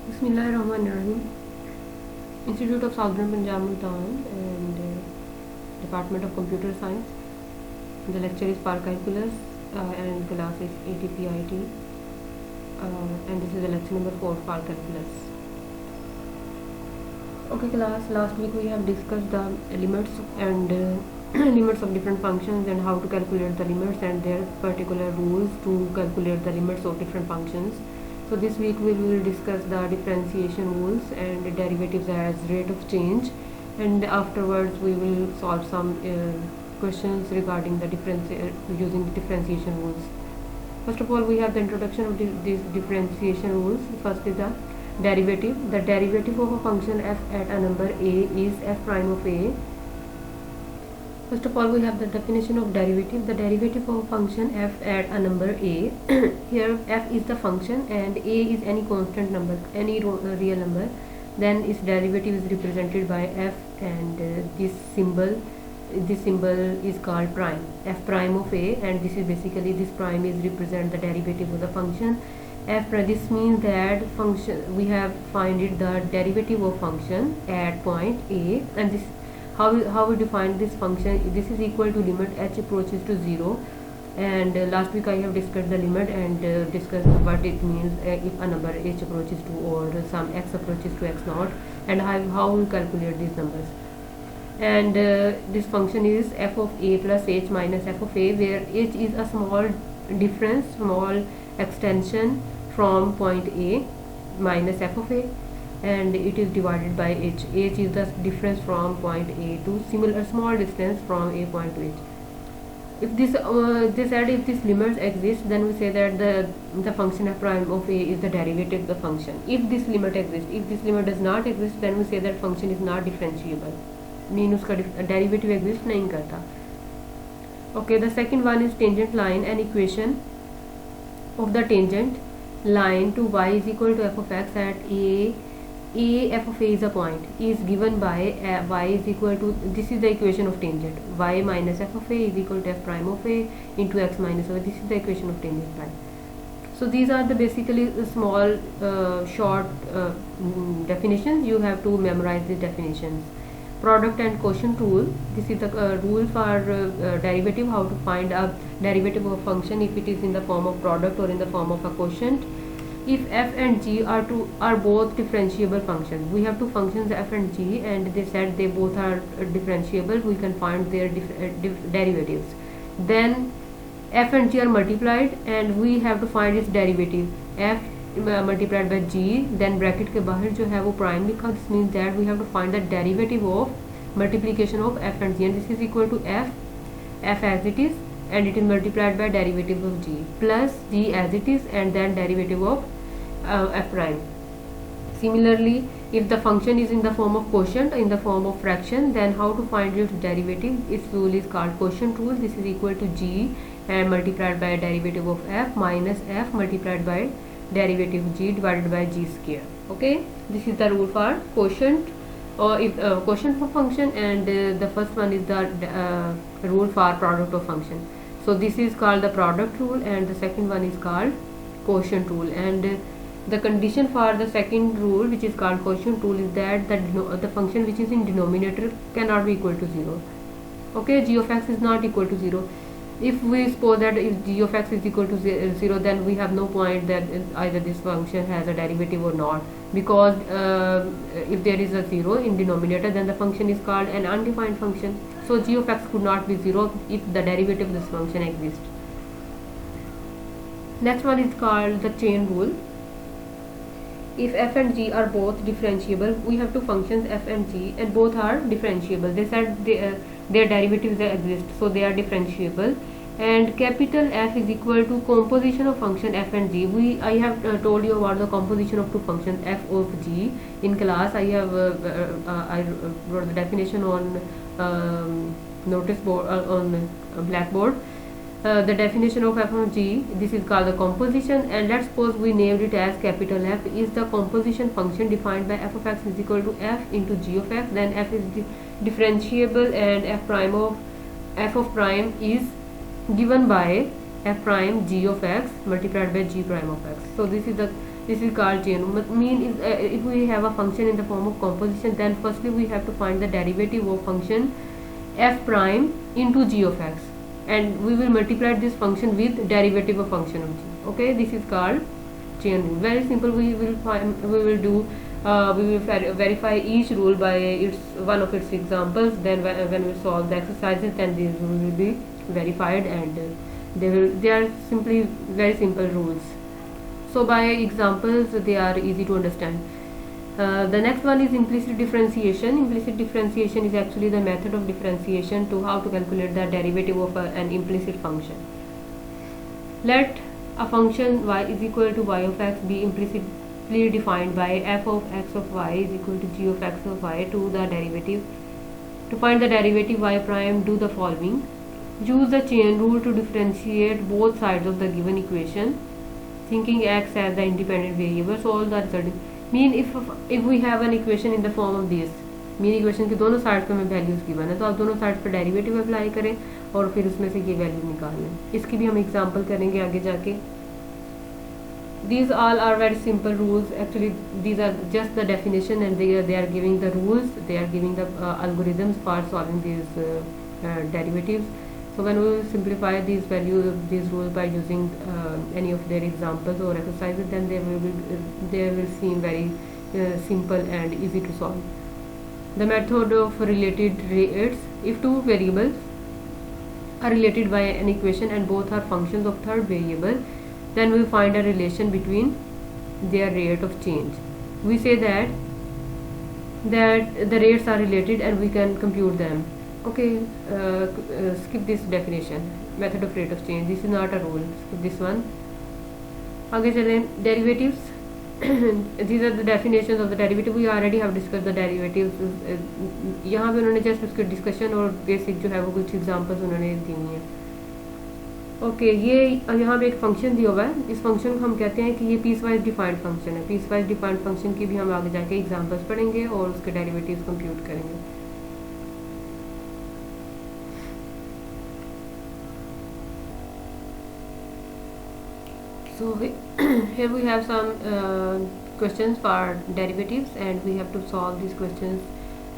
Bismillahirrahmanirrahim. Institute of Southern Punjab Multan and Department of Computer Science. The lecture is Par Calculus and class is ATPIT and this is the lecture number 4 Par Calculus. Okay class, last week we have discussed the limits and limits of different functions and how to calculate the limits and their particular rules to calculate the limits of different functions. So this week we will discuss the differentiation rules and the derivatives as rate of change, and afterwards we will solve some questions regarding the using the differentiation rules. First of all, we have the introduction of these differentiation rules. First is the derivative. The derivative of a function f at a number a is f prime of a. First of all, we have the definition of derivative. The derivative of a function f at a number a. Here f is the function and a is any constant number, any real number. Then its derivative is represented by f, and this symbol is called prime, f prime of a, and this is basically, this prime is represent the derivative of the function f prime. This means that function, we have find it the derivative of function at point a, and this how we define this function. This is equal to limit h approaches to 0, and last week I have discussed the limit and discussed what it means if a number h approaches to or some x approaches to x naught, and how we calculate these numbers. And this function is f of a plus h minus f of a, where h is a small difference, small extension from point a minus f of a, and it is divided by h. H is the difference from point A to similar small distance from a point to h. If if this limits exist, then we say that the function f prime of a is the derivative of the function. If this limit exists, if this limit does not exist, then we say that function is not differentiable. Mean उसका derivative exist नहीं करता. Okay, the second one is tangent line. An equation of the tangent line to y is equal to f of x at a f of a is a point is given by y is equal to, this is the equation of tangent, y minus f of a is equal to f prime of a into x minus of a. This is the equation of tangent line. So these are the basically small short definitions. You have to memorize the definitions. Product and quotient rule. This is the rule for derivative, how to find a derivative of a function if it is in the form of product or in the form of a quotient. If f and g are both differentiable functions, we have two functions f and g, and they said they both are differentiable, we can find their derivatives. Then f and g are multiplied and we have to find its derivative, f multiplied by g, then bracket के बाहर जो है वो prime लिखा. This means that we have to find the derivative of multiplication of f and g, and this is equal to f as it is, and it is multiplied by derivative of g, plus g as it is, and then derivative of f prime. Similarly, if the function is in the form of quotient, in the form of fraction, then how to find its derivative? Its rule is called quotient rule. This is equal to g and multiplied by derivative of f minus f multiplied by derivative g divided by g square. Okay, this is the rule for quotient, or if quotient for function, and the first one is the rule for product of function. So this is called the product rule, and the second one is called quotient rule. And the condition for the second rule, which is called quotient rule, is that the function which is in denominator cannot be equal to 0. Okay, g of x is not equal to 0. If we suppose that if g of x is equal to 0, then we have no point that either this function has a derivative or not, because if there is a 0 in denominator, then the function is called an undefined function. So g of x could not be 0 if the derivative of this function exists. Next one is called the chain rule. If f and g are both differentiable, we have two functions f and g, and both are differentiable. They said their derivatives exist, so they are differentiable. And capital F is equal to composition of function f and g. I have told you about the composition of two functions f of g in class. I have I wrote the definition on notice board on blackboard. The definition of f of g, this is called the composition, and let's suppose we named it as capital F is the composition function defined by f of x is equal to f into g of x. Then f is differentiable, and f of prime is given by f prime g of x multiplied by g prime of x. So this is the This is called chain rule. Mean is if we have a function in the form of composition, then firstly we have to find the derivative of function f prime into g of x, and we will multiply this function with derivative of function of g. Okay, this is called chain rule. Very simple. We will verify each rule by one of its examples. Then when we solve the exercises, then these rules will be verified, and they are simply very simple rules. So by examples they are easy to understand. The next one is implicit differentiation. Implicit differentiation is actually the method of differentiation to how to calculate the derivative of an implicit function. Let a function y is equal to y of x be implicitly defined by f of x of y is equal to g of x of y to the derivative. To find the derivative y prime, do the following. Use the chain rule to differentiate both sides of the given equation, thinking x as the independent variable. Solve the result. Mean if we have an equation in the form of this, mean equation की दोनों side पे हमें values given है, तो आप दोनों side पे derivative apply करें और फिर उसमें से ये वैल्यू निकालें. इसकी भी हम एग्जांपल करेंगे आगे जाके. These all are very simple rules. Actually, these are just the definition, and they are giving the rules. They are giving the algorithms for solving these derivatives. So when we will simplify these rules by using any of their examples or exercises, then they will seem very simple and easy to solve. The method of related rates. If two variables are related by an equation and both are functions of third variable, then we find a relation between their rate of change. We say that the rates are related and we can compute them. Okay, skip this definition, method of rate of change. This is not a rule. Skip this one. आगे चलें. Derivatives. These are the definitions of the derivative. We already have discussed the derivatives. यहाँ पे उन्होंने just उसके discussion और basic जो है वो कुछ एग्जांपल्स उन्होंने दी हैं. ओके, ये यहाँ पे एक फंक्शन दिया हुआ है. इस फंक्शन को हम कहते हैं कि ये पीस वाइज डिफाइंड फंक्शन है. पीस वाइज डिफाइंड फंक्शन की भी हम आगे जाके एग्जांपल्स पढ़ेंगे और उसके डेरिवेटिव्स कंप्यूट करेंगे. So here we have some questions for derivatives, and we have to solve these questions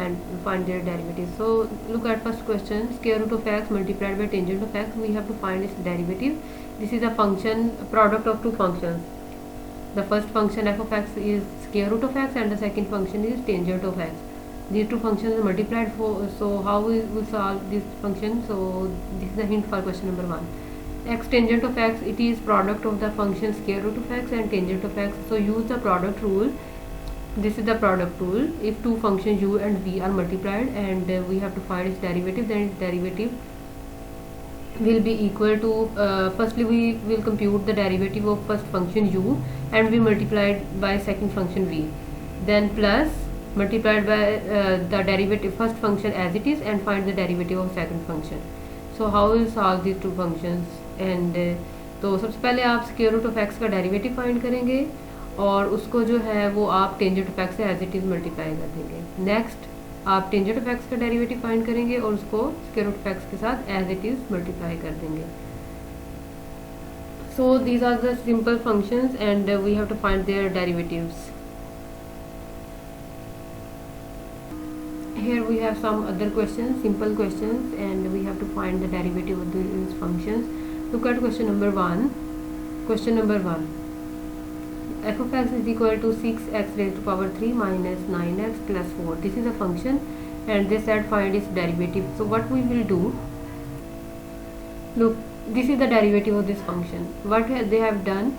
and find their derivatives. So look at first question. Square root of x multiplied by tangent of x. We have to find its derivative. This is a function, product of two functions. The first function f of x is square root of x, and the second function is tangent of x. These two functions are multiplied for. So how we will solve this function? So this is the hint for question number 1. X tangent of x, it is product of the function square root of x and tangent of x. So use the product rule. This is the product rule. If two functions u and v are multiplied and we have to find its derivative, then its derivative will be equal to firstly we will compute the derivative of first function u and we multiplied by second function v, then plus multiplied by the derivative first function as it is and find the derivative of second function. So how we will solve these two functions? And तो सबसे पहले आप square root of x का derivative find करेंगे और उसको जो है वो आप टेंजेंट ऑफ एक्स से एज इट इज़ मल्टीप्लाई कर देंगे. नेक्स्ट आप टेंजेंट ऑफ एक्स का डेरिवेटिव फाइंड करेंगे और उसको स्क्वायर रूट ऑफ एक्स के साथ एज इट इज़ मल्टीप्लाई कर देंगे. So these are the simple functions and we have to find their derivatives. Here we have some other questions, simple questions, and we have to find the derivative of these functions. Look at question number 1. Question number 1. F of x is equal to 6x raised to power 3 minus 9x plus 4. This is a function and they said find its derivative. So what we will do, look, this is the derivative of this function. What they have done,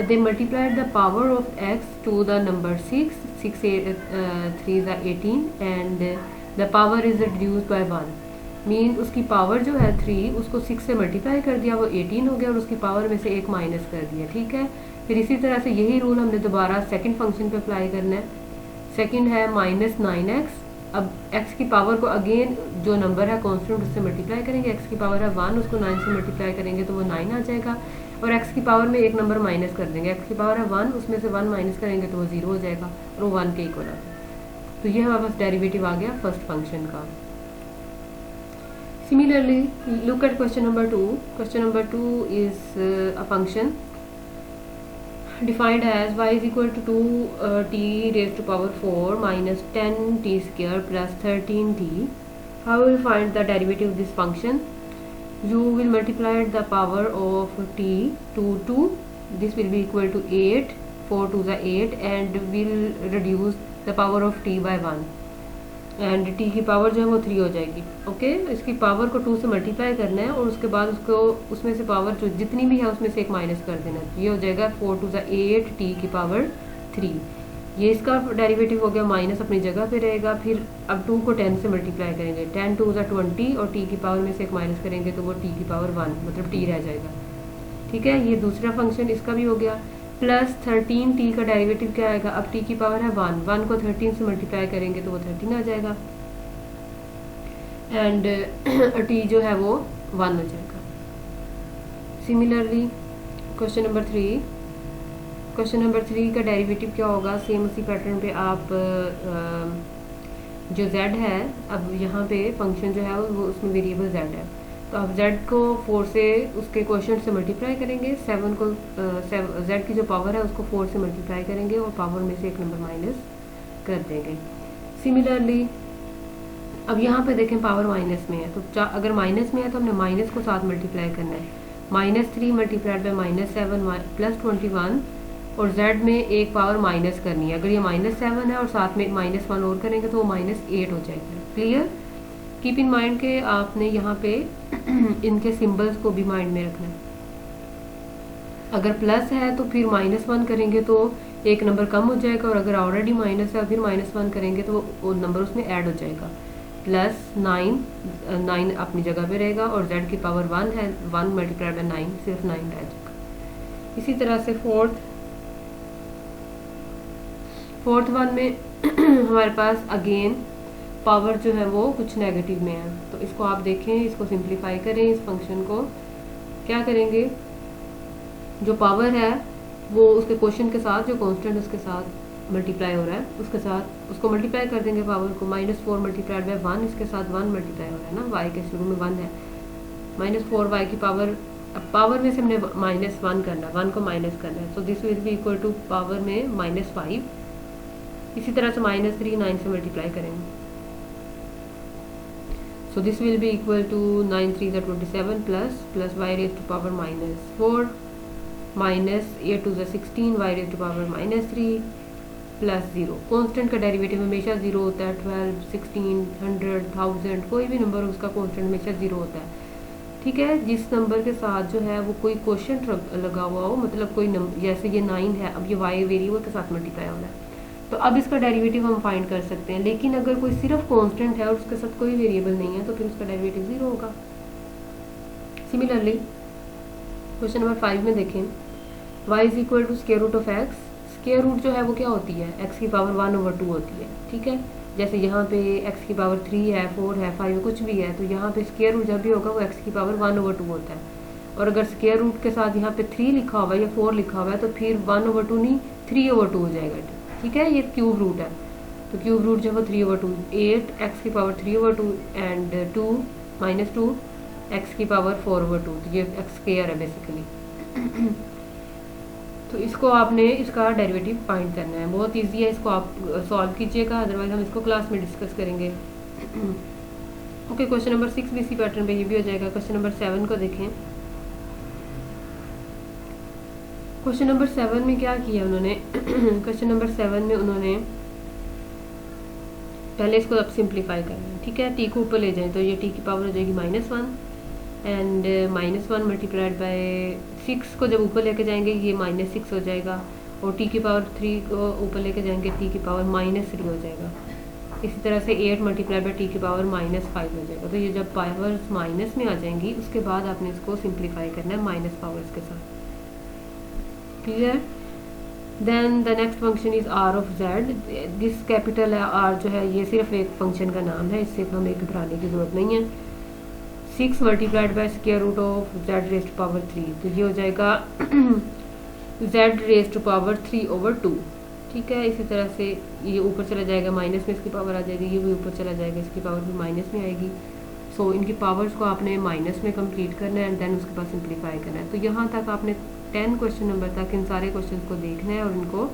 they multiplied the power of x to the number 6. 6 3 is 18 and the power is reduced by 1. Mean उसकी power जो है 3 उसको 6 से multiply कर दिया, वो 18 हो गया और उसकी पावर में से एक माइनस कर दिया. ठीक है, फिर इसी तरह से यही रूल हमने दोबारा सेकंड फंक्शन पे अप्लाई करना है. सेकंड है माइनस 9x. अब x की पावर को अगेन जो नंबर है कॉन्स्टेंट उससे मल्टीप्लाई करेंगे. x की पावर है 1, उसको 9 से मल्टीप्लाई करेंगे तो वो 9 आ जाएगा और x की पावर में एक नंबर माइनस कर देंगे. x की पावर है 1, उसमें से 1 माइनस करेंगे तो वो 0 हो जाएगा और वो 1 के इक्वल आ जाएगा. तो ये हमारे पास डेरिवेटिव आ गया फर्स्ट फंक्शन का. Similarly, look at question number 2. Question number 2 is a function defined as y is equal to 2t raised to power 4 minus 10t square plus 13t. How will you find the derivative of this function? You will multiply the power of t to 2. This will be equal to 8, 4 to the 8, and will reduce the power of t by 1, and T की power जो है वो 3 हो जाएगी. Okay, इसकी power को 2 से multiply करना है और उसके बाद उसको उसमें से पावर जो जितनी भी है उसमें से एक माइनस कर देना है. ये हो जाएगा 4 टू द 8 टी की पावर 3. ये इसका डेरिवेटिव हो गया, माइनस अपनी जगह पे रहेगा. फिर अब 2 को 10 से मल्टीप्लाई करेंगे, 10 टू द 20 और टी की पावर में से एक माइनस करेंगे तो वो टी की पावर 1 मतलब टी रह जाएगा. ठीक है, ये दूसरा फंक्शन इसका भी हो गया. प्लस 13t का डेरिवेटिव क्या आएगा? अब t की पावर है 1 को 13 से मल्टीप्लाई करेंगे तो वो 13 आ जाएगा, एंड t जो है वो 1 हो जाएगा. सिमिलरली क्वेश्चन नंबर 3 का डेरिवेटिव क्या होगा? सेम उसी पैटर्न पे आप जो z है, अब यहाँ पे फंक्शन जो है वो उसमें वेरिएबल z है, तो आप z को 4 से उसके क्वोशंट से मल्टीप्लाई करेंगे. 7 को z की जो पावर है उसको 4 से मल्टीप्लाई करेंगे और पावर में से एक नंबर माइनस कर देंगे. सिमिलरली अब यहाँ पे देखें पावर माइनस में है, तो अगर माइनस में है तो हमने माइनस को साथ मल्टीप्लाई करना है. -3 मल्टीप्लाइड बाई -7 प्लस 21, और z में एक पावर माइनस करनी है. अगर ये -7 है और साथ में -1 और करेंगे तो वो -8 हो जाएगा. क्लियर? कीप इन माइंड के आपने यहाँ पे इनके सिंबल्स को भी माइंड में रखना है. अगर प्लस है तो फिर -1 करेंगे तो एक नंबर कम हो जाएगा, और अगर ऑलरेडी माइनस है फिर -1 करेंगे तो वो नंबर उसमें ऐड हो जाएगा. +9 अपनी जगह पे रहेगा और z की पावर 1 है, 1 मल्टीप्लाइड बाई 9 सिर्फ 9 रह जाएगा. इसी तरह से फोर्थ वन में हमारे पास अगेन पावर जो है वो कुछ नेगेटिव में है, तो इसको आप देखें, इसको सिंप्लीफाई करें. इस फंक्शन को क्या करेंगे? जो पावर है वो उसके क्वेश्चन के साथ, जो कांस्टेंट उसके साथ मल्टीप्लाई हो रहा है उसके साथ उसको मल्टीप्लाई कर देंगे पावर को. -4 मल्टीप्लाइड बाई 1, इसके साथ 1 मल्टीप्लाई हो रहा है ना, y के शुरू में 1 है. -4 y की पावर, अब पावर में से हमने -1 करना है, 1 को माइनस करना है, so this will be equal to power में -5. इसी तरह से -3 9 से मल्टीप्लाई करेंगे, so this will be equal to 9 3 27 plus y raised to power -4 minus 8 to the 16 y raised to power -3 plus 0. Constant का डेरिवेटिव हमेशा 0 होता है. 12 16 100 1000 कोई भी नंबर उसका कांस्टेंट हमेशा 0 होता है. ठीक है, जिस नंबर के साथ जो है वो कोई क्वोशंट लगा हुआ हो, मतलब कोई नंबर, जैसे ये 9 है, अब ये y वेरिएबल के साथ मल्टीप्लाई हो रहा है, तो अब इसका डेरिवेटिव हम फाइंड कर सकते हैं. लेकिन अगर कोई सिर्फ कांस्टेंट है और उसके साथ कोई वेरिएबल नहीं है तो फिर उसका डेरिवेटिव 0 होगा. सिमिलरली क्वेश्चन नंबर 5 में देखें, y is equal to square root of x. Square root जो है वो क्या होती है? x की पावर 1/2 होती है. ठीक है, जैसे यहाँ पे x की पावर 3 है, 4 है, 5 है, कुछ भी है, तो यहाँ पे स्क्वायर रूट जब भी होगा वो x की पावर 1/2 होता है. और अगर स्क्वायर रूट के साथ यहाँ पे 3 लिखा हुआ है या 4 लिखा हुआ है तो फिर 1/2 नहीं 3/2 हो जाएगा. ठीक है, ये क्यूब रूट है, तो क्यूब रूट जो है 3/2, 8 x की पावर 3/2 एंड 2 -2 x की पावर 4/2, तो ये x स्क्वायर है बेसिकली. तो इसको आपने इसका डेरिवेटिव फाइंड करना है. बहुत इजी है, इसको आप सॉल्व कीजिएगा, अदरवाइज हम इसको क्लास में डिस्कस करेंगे. ओके, क्वेश्चन नंबर 6 भी इसी पैटर्न पे ये भी हो जाएगा. क्वेश्चन नंबर 7 को देखें. क्वेश्चन नंबर 7 में क्या किया उन्होंने? क्वेश्चन नंबर 7 में उन्होंने पहले इसको अब सिंप्लीफाई करना है. ठीक है, टी को ऊपर ले जाएं तो ये टी की पावर हो जाएगी -1, एंड -1 मल्टीप्लाइड बाय 6 को जब ऊपर लेके जाएंगे ये -6 हो जाएगा, और टी की पावर 3 को ऊपर लेके जाएंगे टी की पावर -3 हो जाएगा. इसी तरह से 8 मल्टीप्लाइड बाय टी की पावर -5 हो जाएगा. तो ये जब पावर्स माइनस में आ जाएंगी उसके बाद आपने इसको सिंप्लीफाई करना है माइनस पावर्स के साथ. Clear? Then the next function is r of z. This capital r जो है ये सिर्फ एक फंक्शन का नाम है, इससे हमें घबराने की जरूरत नहीं है. 6 multiplied by square root of z raise to power 3, तो ये हो जाएगा z रेज़ टू पावर 3/2. ठीक है, इसी तरह से ये ऊपर चला जाएगा, माइनस में इसकी पावर आ जाएगी, ये भी ऊपर चला जाएगा, इसकी पावर भी माइनस में आएगी. सो इनकी पावर्स को आपने माइनस में कंप्लीट करना है एंड देन उसके बाद सिंप्लीफाई करना है. तो यहाँ तक आपने 10 क्वेश्चन नंबर तक इन सारे क्वेश्चन को देखना है और इनको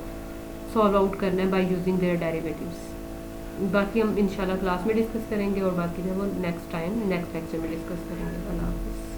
सॉल्व आउट करना है बाय यूजिंग देयर डेरिवेटिव्स। बाकी हम इंशाल्लाह क्लास में डिस्कस करेंगे और बाकी जो है वो नेक्स्ट लेक्चर में डिस्कस करेंगे। अल्लाह हाफिज़।